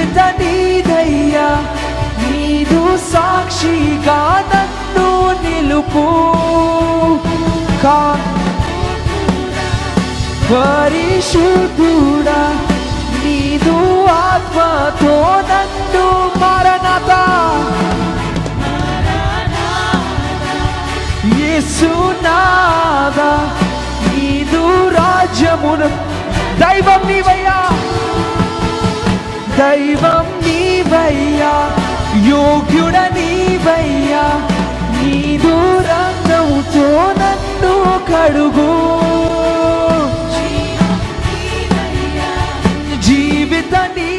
జీవిత నీదయ్యా, నీదు సాక్షిగా నన్ను నిలుపు. పరిశుద్ధుడా, నీదు ఆత్మతో నన్ను మరణత యేసునాథా, నీదు రాజ్యమును. దైవం నీవయ్యా, దైవం నీవయ్యా, యోగ్యుడ నీవయ్యా, నీదు రంగంతో నన్ను కడుగు. జీవిత నీ